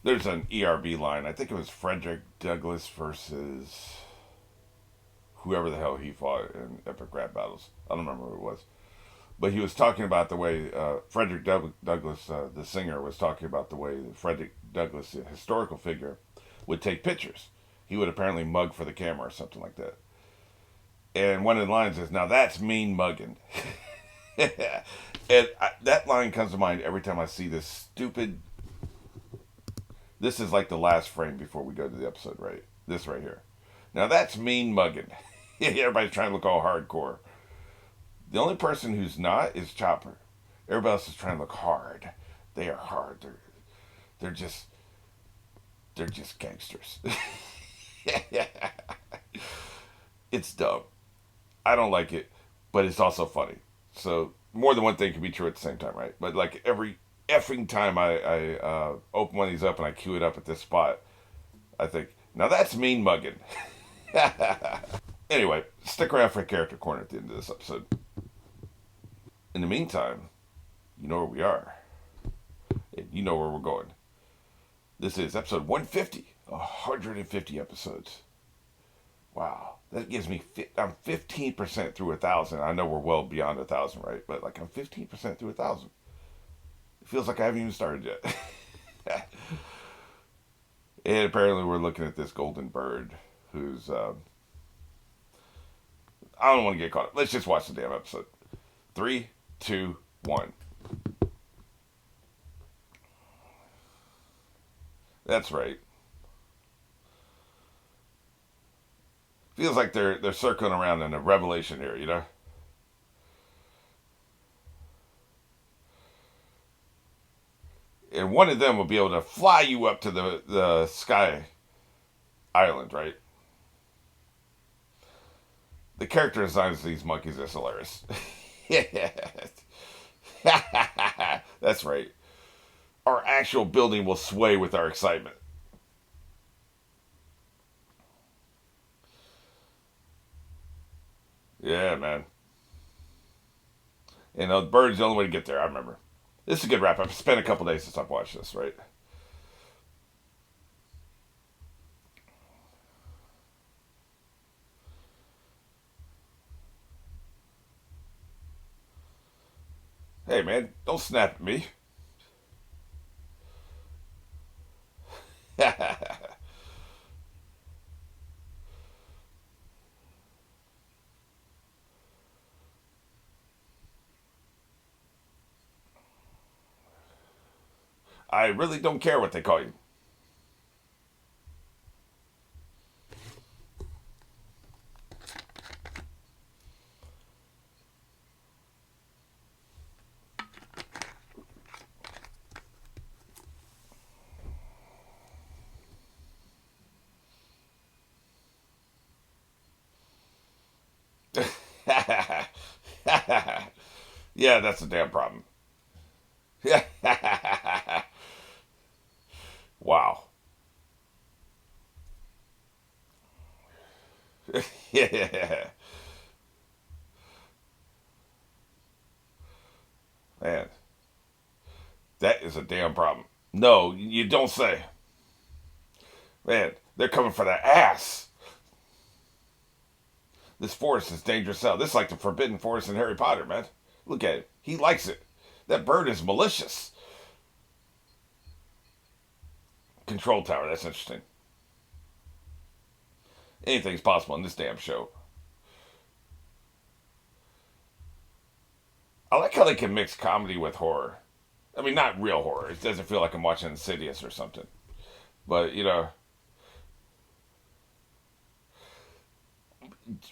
there's an ERB line. I think it was Frederick Douglass versus whoever the hell he fought in epic rap battles. I don't remember who it was. But he was talking about the way Frederick Douglass, the singer, was talking about the way Frederick Douglass, the historical figure, would take pictures. He would apparently mug for the camera or something like that. And one of the lines is, "Now that's mean mugging." That line comes to mind every time I see this stupid. This is like the last frame before we go to the episode, right? This right here. Now that's mean mugging. Everybody's trying to look all hardcore. The only person who's not is Chopper. Everybody else is trying to look hard. They are hard. They're just they're just gangsters. It's dumb. I don't like it, but it's also funny. So more than one thing can be true at the same time, right? But like every effing time I open one of these up and I queue it up at this spot, I think, now that's mean mugging. Anyway, stick around for Character Corner at the end of this episode. In the meantime, you know where we are. And you know where we're going. This is episode 150. 150 episodes. Wow. That gives me, I'm 15% through 1,000. I know we're well beyond 1,000, right? But like I'm 15% through 1,000. It feels like I haven't even started yet. And apparently we're looking at this golden bird who's, I don't want to get caught up. Let's just watch the damn episode. 3, 2, 1. That's right. Feels like they're circling around in a revelation here, you know? And one of them will be able to fly you up to the sky island, right? The character designs of these monkeys is hilarious. That's right. Our actual building will sway with our excitement. Yeah, man. You know, the bird's the only way to get there, I remember. This is a good wrap up. It's been a couple days since I've watched this, right? Hey, man, don't snap at me. I really don't care what they call you. Yeah, that's a damn problem. Wow. Yeah. Man, that is a damn problem. No, you don't say. Man, they're coming for that ass. This forest is dangerous out. This is like the forbidden forest in Harry Potter, man. Look at it. He likes it. That bird is malicious. Control tower, that's interesting. Anything's possible in this damn show. I like how they can mix comedy with horror. I mean, not real horror. It doesn't feel like I'm watching Insidious or something. But, you know,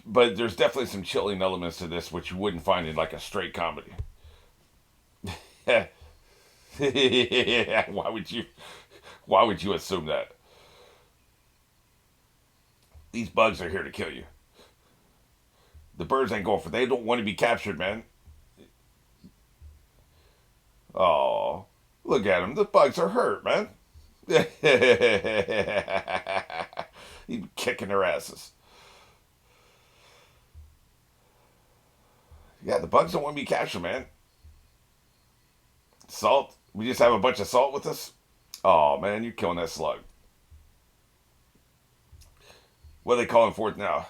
but there's definitely some chilling elements to this which you wouldn't find in like a straight comedy. why would you why would you assume that? These bugs are here to kill you. The birds ain't going for they don't want to be captured, man. Oh, look at them. The bugs are hurt, man. He's kicking their asses. Yeah, the bugs don't want to be captured, man. Salt. We just have a bunch of salt with us. Oh man, you're killing that slug. What are they calling for it now?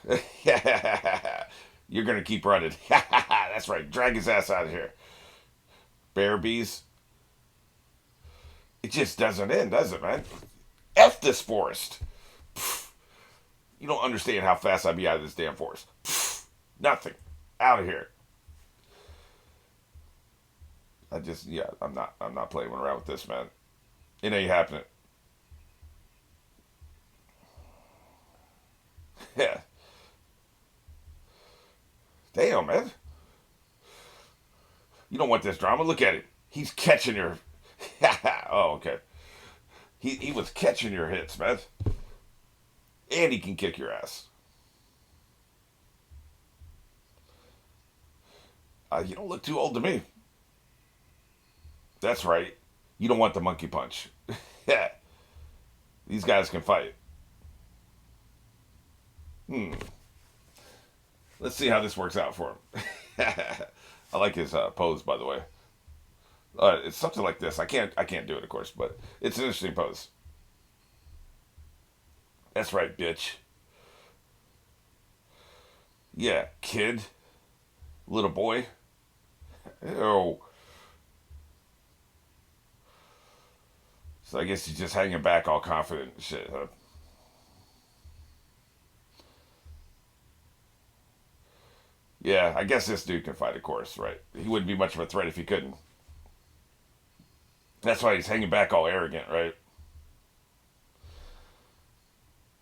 You're gonna keep running. That's right. Drag his ass out of here. Bear bees. It just doesn't end, does it, man? F this forest. You don't understand how fast I'd be out of this damn forest. Nothing. Out of here. I'm not playing around with this, man. It ain't happening. Yeah. Damn, man. You don't want this drama. Look at it. He's catching your. Oh, okay. He was catching your hits, man. And he can kick your ass. You don't look too old to me. That's right. You don't want the monkey punch. Yeah. These guys can fight. Hmm. Let's see how this works out for him. I like his pose, by the way. It's something like this. I can't do it, of course, but it's an interesting pose. That's right, bitch. Yeah, kid, little boy. Oh, so I guess he's just hanging back, all confident and shit. Huh? Yeah, I guess this dude can fight, of course, right? He wouldn't be much of a threat if he couldn't. That's why he's hanging back, all arrogant, right?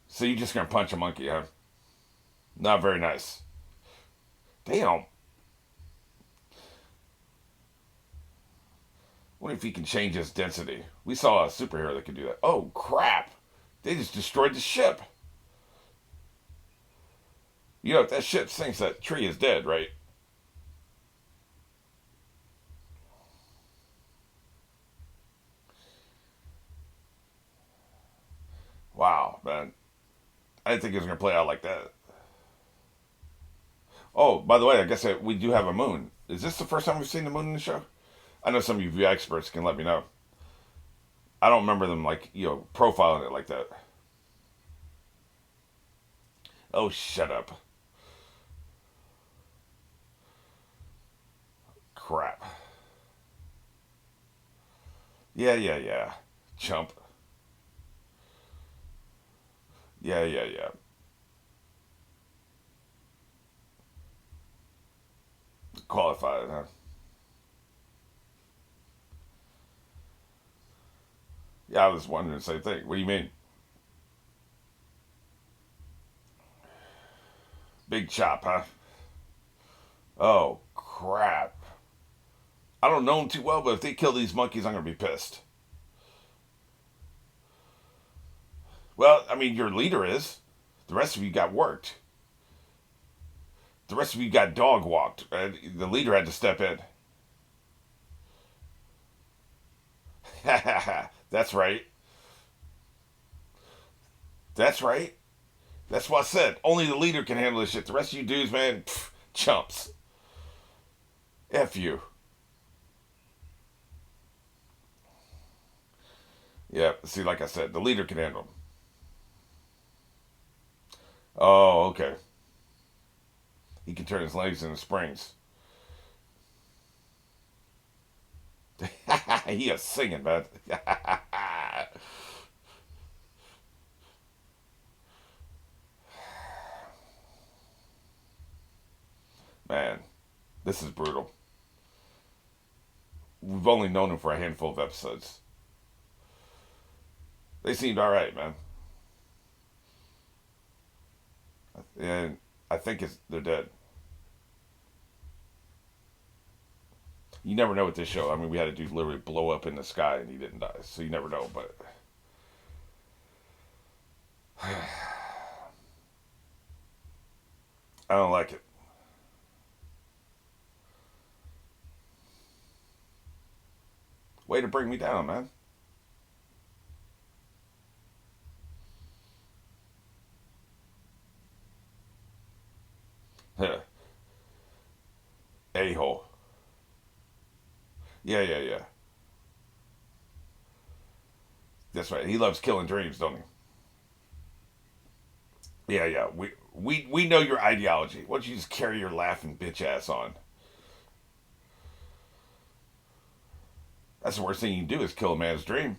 So you're just gonna punch a monkey, huh? Not very nice. Damn. Wonder if he can change his density. We saw a superhero that could do that. Oh crap! They just destroyed the ship. You know, if that ship sinks, that tree is dead, right? Wow, man. I didn't think it was gonna play out like that. Oh, by the way, I guess we do have a moon. Is this the first time we've seen the moon in the show? I know some of you experts can let me know. I don't remember them like profiling it like that. Oh, shut up! Crap. Yeah, yeah, yeah. Chump. Yeah, yeah, yeah. Qualified, huh? Yeah, I was wondering the same thing. What do you mean? Big chop, huh? Oh, crap. I don't know them too well, but if they kill these monkeys, I'm going to be pissed. Well, I mean, your leader is. The rest of you got worked. The rest of you got dog walked. The leader had to step in. That's right. That's right. That's what I said. Only the leader can handle this shit. The rest of you dudes, man, chumps. F you. Yeah, see, like I said, the leader can handle them. Oh, okay. He can turn his legs into springs. He is singing, man. Man, this is brutal. We've only known him for a handful of episodes. They seemed all right, man. And I think they're dead. You never know with this show. I mean, we had a dude literally blow up in the sky and he didn't die, so you never know. But I don't like it. Way to bring me down, man. A hole. Yeah, yeah, yeah. That's right. He loves killing dreams, don't he? Yeah, yeah. We know your ideology. Why don't you just carry your laughing bitch ass on? That's the worst thing you can do is kill a man's dream.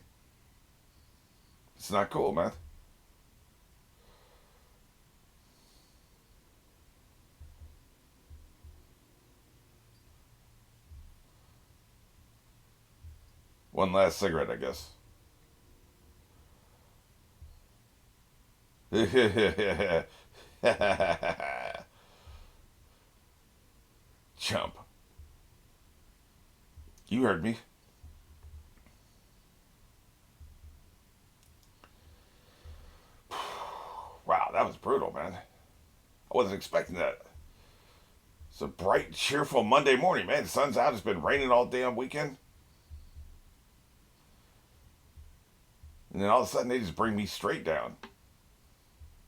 It's not cool, man. One last cigarette, I guess. Chump. You heard me. Wow, that was brutal, man. I wasn't expecting that. It's a bright, cheerful Monday morning, man. The sun's out. It's been raining all damn weekend. And then all of a sudden, they just bring me straight down.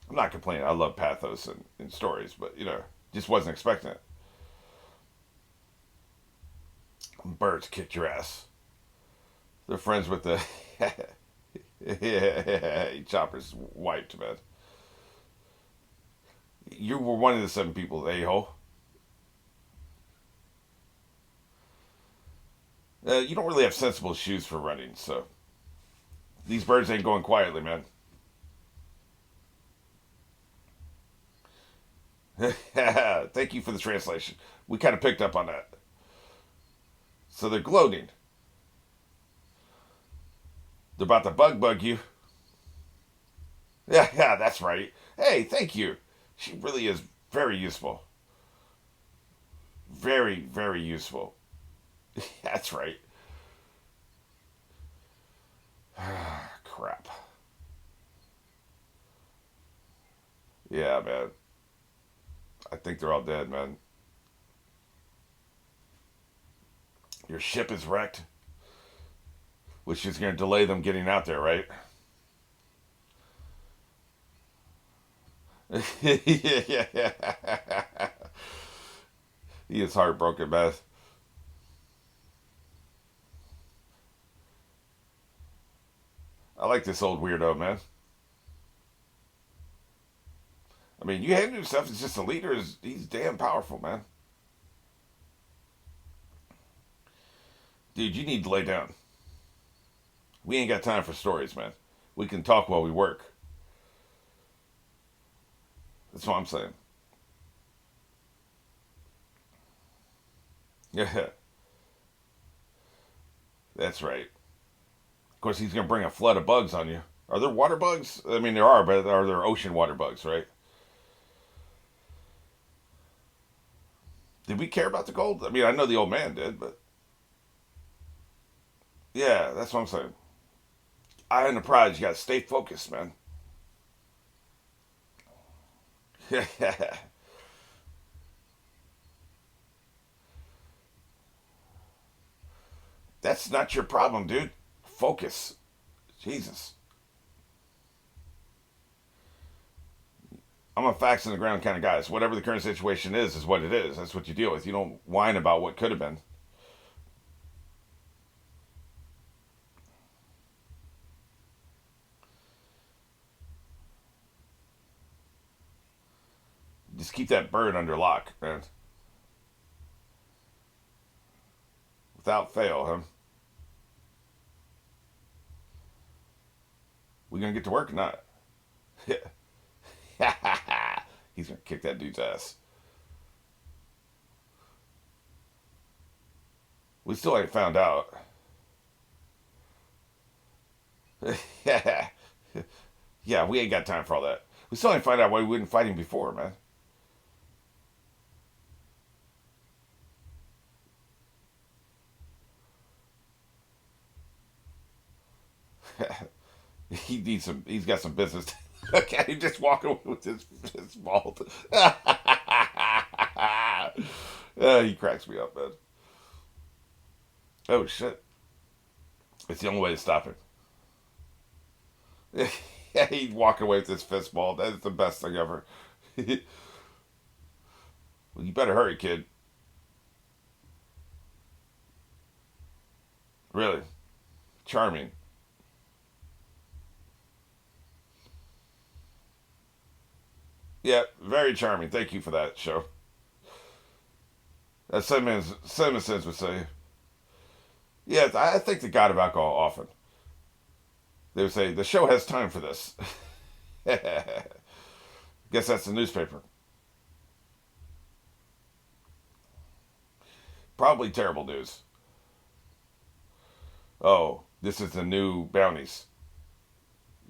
I'm not complaining. I love pathos and stories, but, just wasn't expecting it. Birds kicked your ass. They're friends with the. Chopper's wiped, man. You were one of the 7 people, a-hole. You don't really have sensible shoes for running, so these birds ain't going quietly, man. Thank you for the translation. We kind of picked up on that. So they're gloating. They're about to bug you. Yeah, yeah, that's right. Hey, thank you. She really is very useful. Very, very useful. That's right. Crap. Yeah, man. I think they're all dead, man. Your ship is wrecked, which is going to delay them getting out there, right? Yeah. He is heartbroken, man. I like this old weirdo, man. I mean, you hand him stuff. It's just the leader is he's damn powerful, man. Dude, you need to lay down. We ain't got time for stories, man. We can talk while we work. That's what I'm saying. Yeah, that's right. Of course, he's gonna bring a flood of bugs on you. Are there water bugs? I mean, there are, but are there ocean water bugs, right? Did we care about the gold? I mean, I know the old man did, but yeah, that's what I'm saying. Eye on the prize. You gotta stay focused, man. That's not your problem, dude. Focus. Jesus. I'm a facts in the ground kind of guy. So whatever the current situation is what it is. That's what you deal with. You don't whine about what could have been. Just keep that bird under lock, man. Without fail, huh? We gonna get to work or not? He's gonna kick that dude's ass. We still ain't found out. Yeah, yeah, we ain't got time for all that. We still ain't find out why we wouldn't fight him before, man. He needs some. He's got some business. Okay, he just walking with his vault. He cracks me up, man. Oh shit! It's the only way to stop him. Yeah, he's walking away with his fist ball. That's the best thing ever. Well, you better hurry, kid. Really, charming. Very charming. Thank you for that show. As Cinnamon Sins would say, yeah, I think the God of Alcohol often. They would say, the show has time for this. Guess that's the newspaper. Probably terrible news. Oh, this is the new bounties.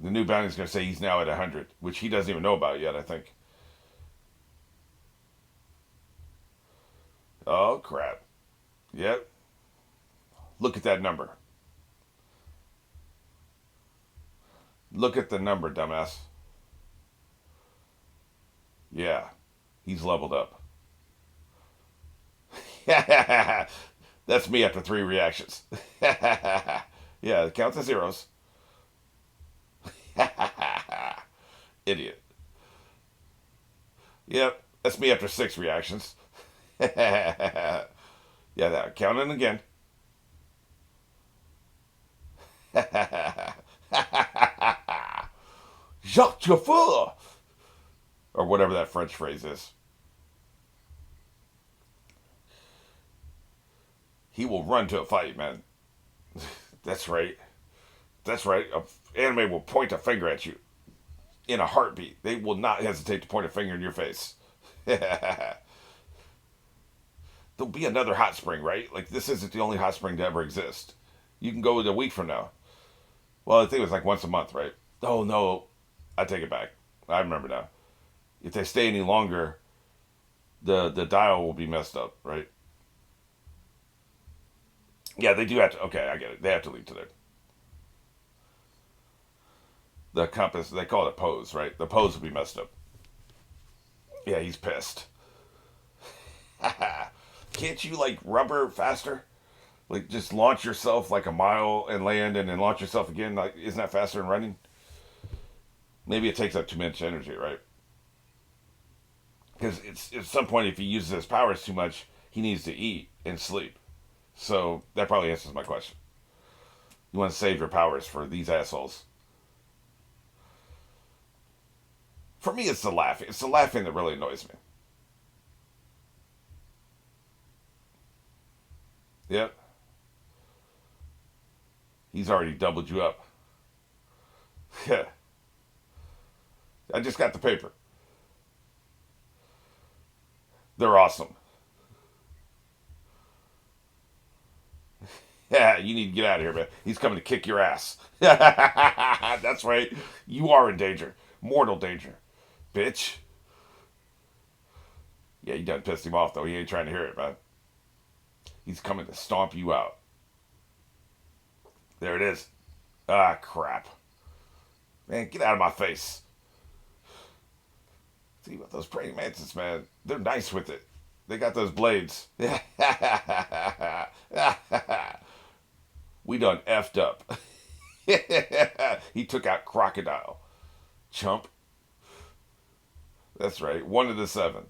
The new bounty's going to say he's now at 100, which he doesn't even know about yet, I think. Oh, crap. Yep. Look at that number. Look at the number, dumbass. Yeah, he's leveled up. That's me after 3 reactions. Yeah, it counts as zeros. Idiot. Yep, that's me after 6 reactions. Yeah, that counting again. Jacques Chauffeur! Or whatever that French phrase is. He will run to a fight, man. That's right. That's right. An anime will point a finger at you in a heartbeat. They will not hesitate to point a finger in your face. There'll be another hot spring, right? Like, this isn't the only hot spring to ever exist. You can go a week from now. Well, I think it was like once a month, right? Oh, no. I take it back. I remember now. If they stay any longer, the dial will be messed up, right? Yeah, they do have to. Okay, I get it. They have to leave today. The compass, they call it a pose, right? The pose will be messed up. Yeah, he's pissed. Can't you, like, rubber faster? Like, just launch yourself like a mile and land and then launch yourself again? Like, isn't that faster than running? Maybe it takes up too much energy, right? Because it's at some point, if he uses his powers too much, he needs to eat and sleep. So that probably answers my question. You want to save your powers for these assholes. For me, it's the laughing. It's the laughing that really annoys me. Yep. He's already doubled you up. Yeah. I just got the paper. They're awesome. Yeah, you need to get out of here, man. He's coming to kick your ass. That's right. You are in danger. Mortal danger. Bitch. Yeah, you done pissed him off, though. He ain't trying to hear it, man. He's coming to stomp you out. There it is. Ah, crap. Man, get out of my face. See about those praying mantis, man. They're nice with it. They got those blades. We done effed up. He took out Crocodile. Chump. That's right. 1 of the 7.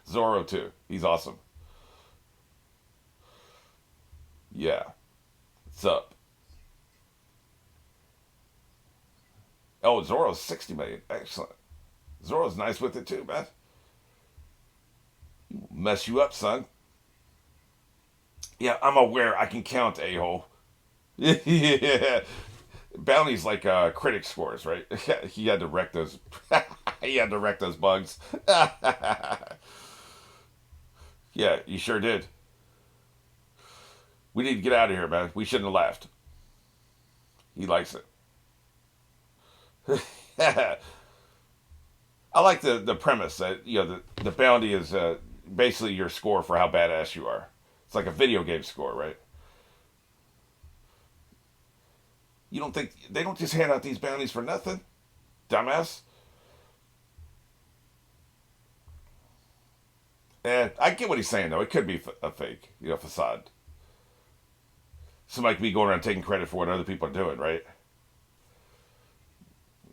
Zoro too. He's awesome. Yeah. What's up? Oh, Zoro's 60 million. Excellent. Zoro's nice with it too, man. He will mess you up, son. Yeah, I'm aware. I can count, a-hole. Yeah. Bounty's like critic scores, right? He had to wreck those. He had to wreck those bugs. Yeah, you sure did. We need to get out of here, man. We shouldn't have left. He likes it. I like the premise that the bounty is basically your score for how badass you are. It's like a video game score, right? You don't think they don't just hand out these bounties for nothing, dumbass? And I get what he's saying though. It could be a fake, facade. Somebody could be going around taking credit for what other people are doing, right?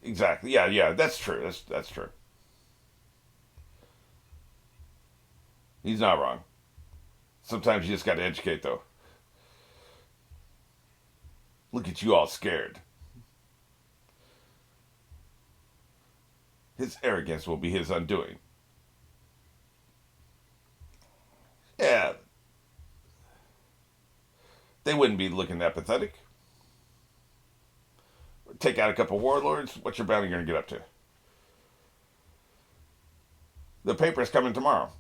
Exactly. Yeah, yeah. That's true. That's true. He's not wrong. Sometimes you just got to educate, though. Look at you all scared. His arrogance will be his undoing. Yeah, they wouldn't be looking that pathetic. Take out a couple warlords. What's your bounty going to get up to? The paper's coming tomorrow.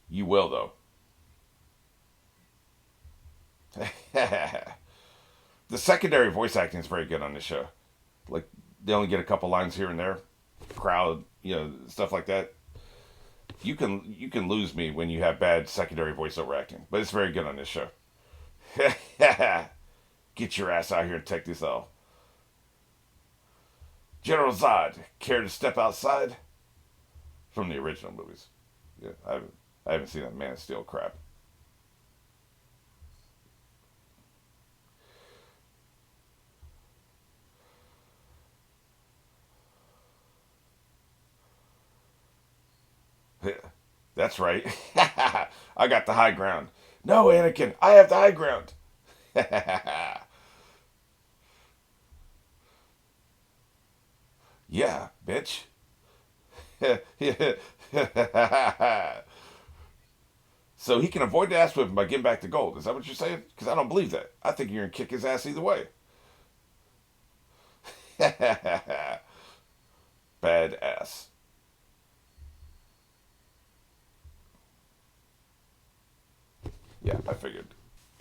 You will, though. The secondary voice acting is very good on this show. Like, they only get a couple lines here and there. Crowd, stuff like that. You can lose me when you have bad secondary voiceover acting, but it's very good on this show. Get your ass out here and take this all. General Zod, care to step outside? From the original movies. Yeah, I haven't seen that Man of Steel crap. That's right. I got the high ground. No, Anakin, I have the high ground. Yeah, bitch. So he can avoid the ass whipping by getting back to gold. Is that what you're saying? Because I don't believe that. I think you're going to kick his ass either way. Bad ass. Yeah, I figured.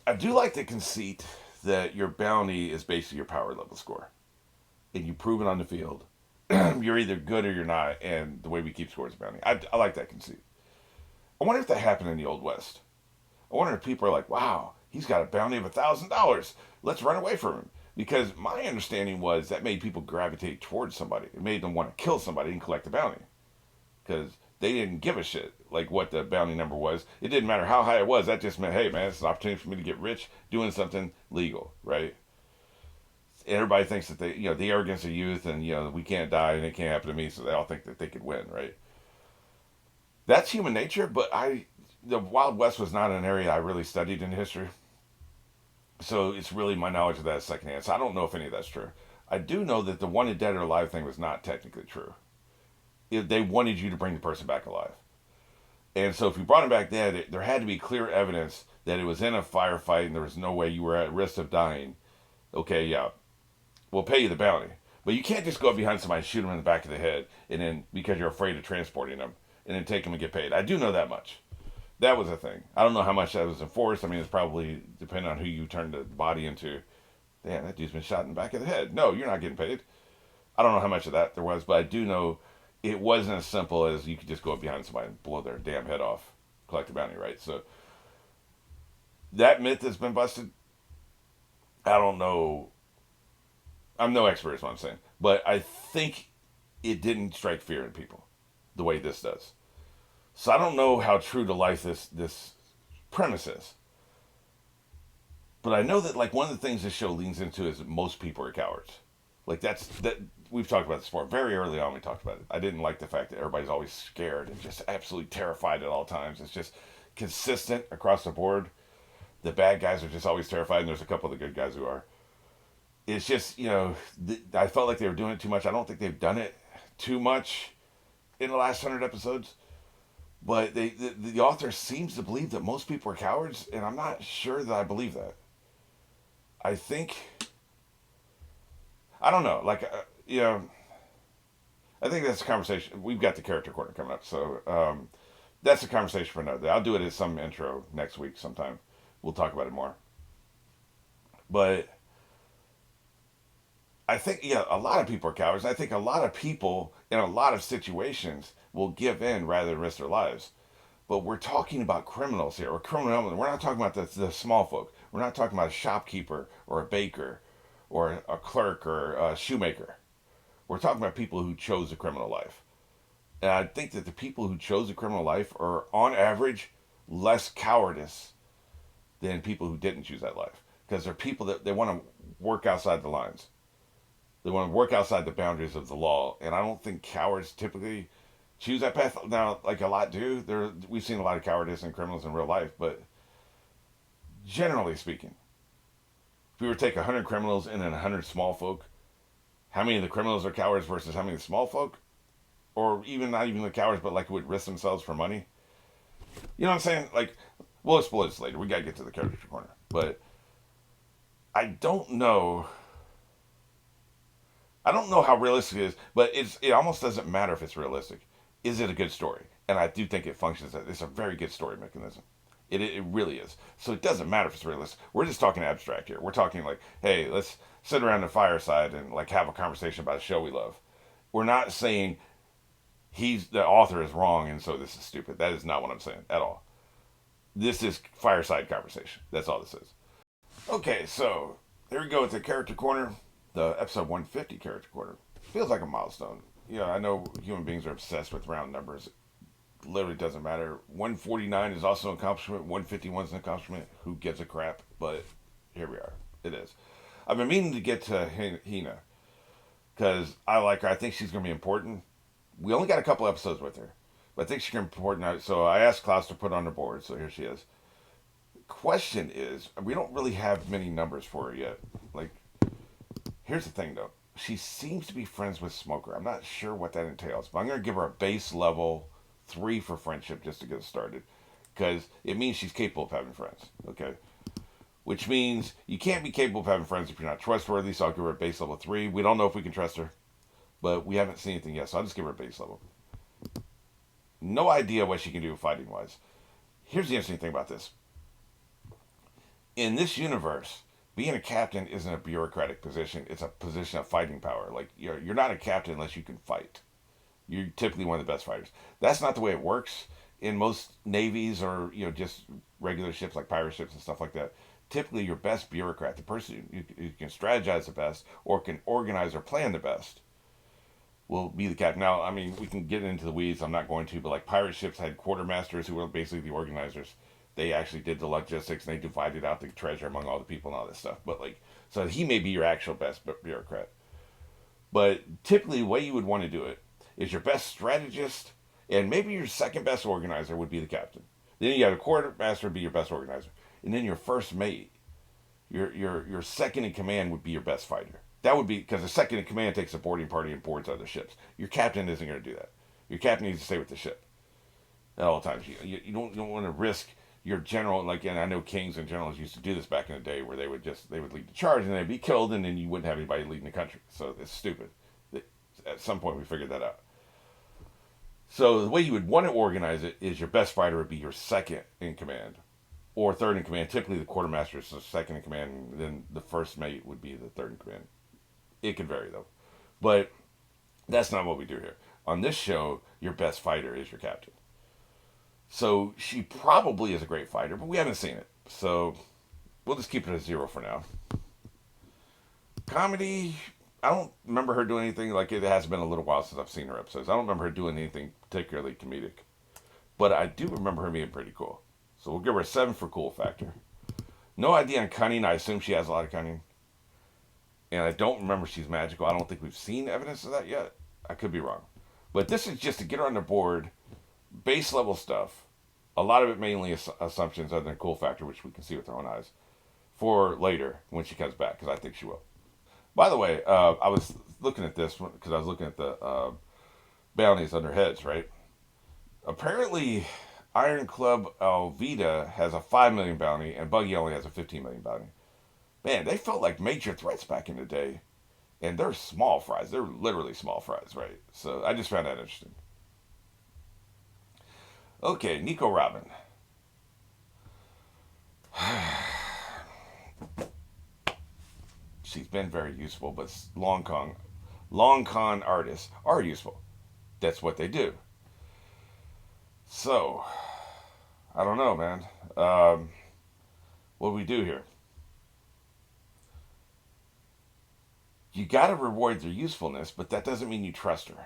I do like the conceit that your bounty is basically your power level score. And you prove it on the field. You're either good or you're not, and the way we keep scores bounty. I like that conceit. I wonder if that happened in the Old West. I wonder if people are like, wow, he's got a bounty of $1,000. Let's run away from him. Because my understanding was that made people gravitate towards somebody. It made them want to kill somebody and collect the bounty. Because they didn't give a shit like what the bounty number was. It didn't matter how high it was. That just meant, hey, man, it's an opportunity for me to get rich doing something legal, right? Everybody thinks that the arrogance of youth and, we can't die and it can't happen to me, so they all think that they could win, right? That's human nature, but the Wild West was not an area I really studied in history. So it's really my knowledge of that secondhand. So I don't know if any of that's true. I do know that the wanted dead or alive thing was not technically true. They wanted you to bring the person back alive. And so if you brought him back dead, there had to be clear evidence that it was in a firefight and there was no way you were at risk of dying. Okay, yeah, we'll pay you the bounty. But you can't just go up behind somebody and shoot them in the back of the head and then, because you're afraid of transporting them, and then take them and get paid. I do know that much. That was a thing. I don't know how much that was enforced. I mean, it's probably depending on who you turned the body into. Damn, that dude's been shot in the back of the head. No, you're not getting paid. I don't know how much of that there was, but I do know it wasn't as simple as you could just go up behind somebody and blow their damn head off, collect the bounty, right? So that myth has been busted. I don't know. I'm no expert, is what I'm saying. But I think it didn't strike fear in people the way this does. So I don't know how true to life this premise is. But I know that like one of the things this show leans into is that most people are cowards. Like that we've talked about this before. Very early on we talked about it. I didn't like the fact that everybody's always scared and just absolutely terrified at all times. It's just consistent across the board. The bad guys are just always terrified, and there's a couple of the good guys who are. It's just, I felt like they were doing it too much. I don't think they've done it too much in the last 100 episodes. But the author seems to believe that most people are cowards, and I'm not sure that I believe that. I think, I don't know, I think that's a conversation. We've got the character corner coming up, so that's a conversation for another day. I'll do it as some intro next week sometime. We'll talk about it more. But I think, a lot of people are cowards. I think a lot of people in a lot of situations will give in rather than risk their lives. But we're talking about criminals here, or criminal. We're not talking about the small folk. We're not talking about a shopkeeper or a baker or a clerk or a shoemaker. We're talking about people who chose a criminal life. And I think that the people who chose a criminal life are, on average, less cowardice than people who didn't choose that life. Because they're people that they want to work outside the lines. They want to work outside the boundaries of the law. And I don't think cowards typically choose that path. Now, like a lot do. We've seen a lot of cowardice in criminals in real life. But generally speaking, if we were to take 100 criminals and then 100 small folk, how many of the criminals are cowards versus how many of the small folk, or even not even the cowards, but like would risk themselves for money. You know what I'm saying? Like, we'll explore this later. We gotta get to the character corner, but I don't know. I don't know how realistic it is, but it almost doesn't matter if it's realistic. Is it a good story? And I do think it functions as it's a very good story mechanism. It really is. So it doesn't matter if it's realistic. We're just talking abstract here. We're talking like, hey, let's sit around the fireside and like have a conversation about a show we love. We're not saying the author is wrong and so this is stupid. That is not what I'm saying at all. This is fireside conversation. That's all this is. Okay, so here we go with the character corner, the episode 150 character corner. Feels like a milestone. You know, I know human beings are obsessed with round numbers. It literally doesn't matter. 149 is also an accomplishment. 151 is an accomplishment. Who gives a crap? But here we are. It is. I've been meaning to get to Hina because I like her. I think she's going to be important. We only got a couple episodes with her, but I think she's going to be important. So I asked Klaus to put on the board. So here she is. Question is, we don't really have many numbers for her yet. Like, here's the thing though. She seems to be friends with Smoker. I'm not sure what that entails, but I'm going to give her a base level 3 for friendship just to get started. Because it means she's capable of having friends. Okay? Which means you can't be capable of having friends if you're not trustworthy, so I'll give her a base level 3. We don't know if we can trust her, but we haven't seen anything yet, so I'll just give her a base level. No idea what she can do fighting wise. Here's the interesting thing about this. In this universe, being a captain isn't a bureaucratic position. It's a position of fighting power. Like, you're not a captain unless you can fight. You're typically one of the best fighters. That's not the way it works in most navies or, just regular ships like pirate ships and stuff like that. Typically, your best bureaucrat, the person who can strategize the best or can organize or plan the best, will be the captain. Now, I mean, we can get into the weeds. I'm not going to, but like pirate ships had quartermasters who were basically the organizers. They actually did the logistics and they divided out the treasure among all the people and all this stuff. But like, so he may be your actual best bureaucrat. But typically, the way you would want to do it is your best strategist and maybe your second best organizer would be the captain. Then you got a quartermaster be your best organizer, and then your first mate, your second in command would be your best fighter. That would be because the second in command takes a boarding party and boards other ships. Your captain isn't going to do that. Your captain needs to stay with the ship at all times. You don't want to risk your general, like, and I know kings and generals used to do this back in the day where they would lead the charge and they'd be killed and then you wouldn't have anybody leading the country. So it's stupid. At some point we figured that out. So the way you would want to organize it is your best fighter would be your second in command or third in command. Typically the quartermaster is the second in command and then the first mate would be the third in command. It could vary though. But that's not what we do here. On this show, your best fighter is your captain. So she probably is a great fighter, but we haven't seen it. So we'll just keep it at 0 for now. Comedy, I don't remember her doing anything. Like, it has been a little while since I've seen her episodes. I don't remember her doing anything particularly comedic. But I do remember her being pretty cool. So we'll give her a 7 for cool factor. No idea on cunning. I assume she has a lot of cunning. And I don't remember she's magical. I don't think we've seen evidence of that yet. I could be wrong. But this is just to get her on the board. Base level stuff. A lot of it mainly assumptions other than cool factor, which we can see with our own eyes, for later when she comes back, because I think she will. By the way, I was looking at this because I was looking at the bounties under heads, right? Apparently, Iron Club Alvida has a 5 million bounty, and Buggy only has a 15 million bounty. Man, they felt like major threats back in the day, and they're small fries. They're literally small fries, right? So I just found that interesting. Okay, Nico Robin. She's been very useful, but long con artists are useful. That's what they do. So, I don't know, man. What do we do here? You got to reward their usefulness, but that doesn't mean you trust her.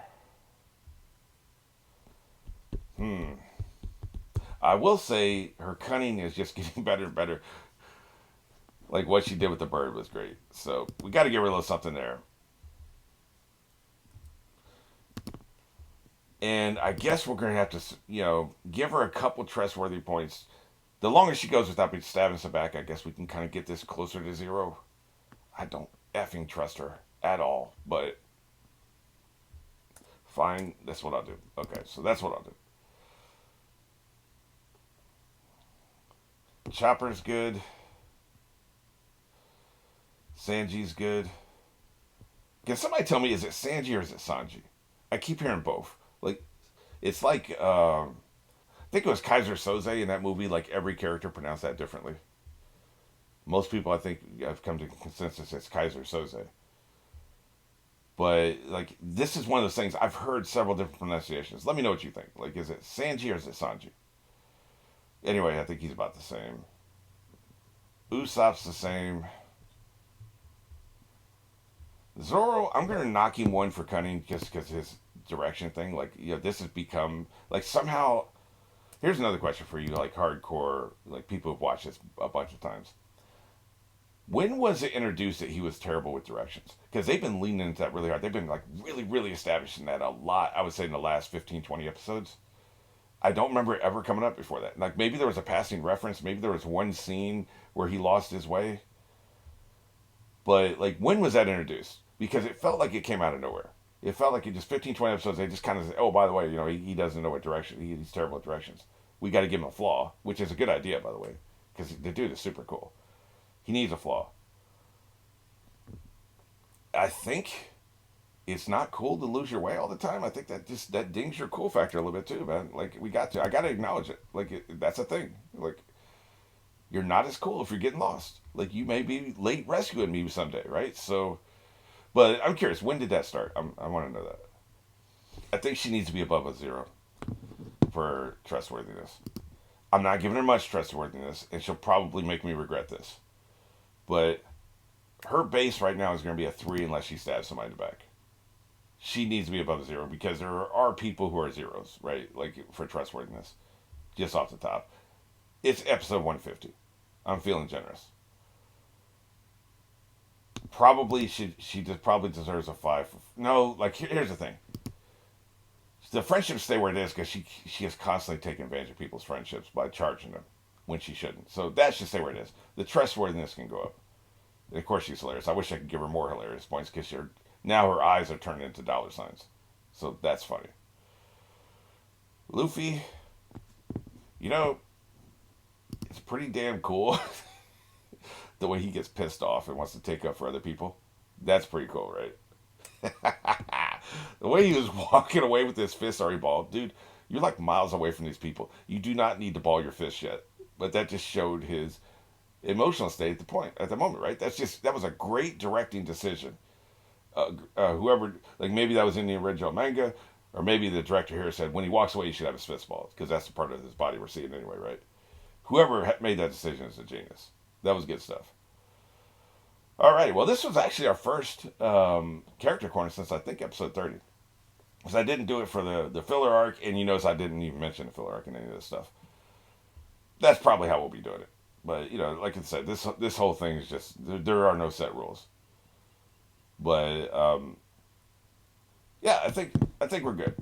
I will say her cunning is just getting better and better. Like what she did with the bird was great. So we got to give her a little something there. And I guess we're going to have to, give her a couple trustworthy points. The longer she goes without me stabbing us back, I guess we can kind of get this closer to 0. I don't effing trust her. at all. But fine, that's what I'll do. Okay, so that's what I'll do. Chopper's good. Sanji's good. Can somebody tell me, is it Sanji or is it Sanji? I keep hearing both. Like, it's like, I think it was Kaiser Soze in that movie. Like, every character pronounced that differently. Most people, I think, have come to consensus it's Kaiser Soze. But, like, this is one of those things I've heard several different pronunciations. Let me know what you think. Like, is it Sanji or is it Sanji? Anyway, I think he's about the same. Usopp's the same. Zoro, I'm gonna knock him one for cunning just because his direction thing. Like, this has become like somehow. Here's another question for you, like hardcore, like people who've watched this a bunch of times. When was it introduced that he was terrible with directions? Because they've been leaning into that really hard. They've been like really, really establishing that a lot. I would say in the last 15, 20 episodes. I don't remember it ever coming up before that. Like maybe there was a passing reference. Maybe there was one scene where he lost his way. But like, when was that introduced? Because it felt like it came out of nowhere. It felt like it just 15, 20 episodes. They just kind of said, "Oh, by the way, he doesn't know what direction. He's terrible at directions. We got to give him a flaw," which is a good idea, by the way, because the dude is super cool. He needs a flaw. I think it's not cool to lose your way all the time. I think that dings your cool factor a little bit too, man. Like I got to acknowledge it. Like that's a thing. Like you're not as cool if you're getting lost. Like you may be late rescuing me someday, right? So, but I'm curious, when did that start? I want to know that. I think she needs to be above a zero for trustworthiness. I'm not giving her much trustworthiness, and she'll probably make me regret this. But her base right now is going to be a three unless she stabs somebody in the back. She needs to be above a zero because there are people who are zeros, right? Like for trustworthiness, just off the top. It's episode 150. I'm feeling generous. Probably she just probably deserves a five. No, like here's the thing. The friendships stay where it is because she is constantly taking advantage of people's friendships by charging them when she shouldn't. So that should stay where it is. The trustworthiness can go up. And of course, she's hilarious. I wish I could give her more hilarious points because now her eyes are turned into dollar signs. So that's funny. Luffy, you know, it's pretty damn cool the way he gets pissed off and wants to take up for other people. That's pretty cool, right? The way he was walking away with his fist already balled, dude. You're like miles away from these people. You do not need to ball your fist yet. But that just showed his emotional state at the moment, right? That was a great directing decision. Whoever, like maybe that was in the original manga, or maybe the director here said when he walks away, he should have his fist balled because that's the part of his body we're seeing anyway, right? Whoever made that decision is a genius. That was good stuff. All right, well, this was actually our first character corner since I think episode 30. Because I didn't do it for the filler arc, and you notice I didn't even mention the filler arc in any of this stuff. That's probably how we'll be doing it. But like I said, this whole thing is just there are no set rules. But yeah, I think we're good.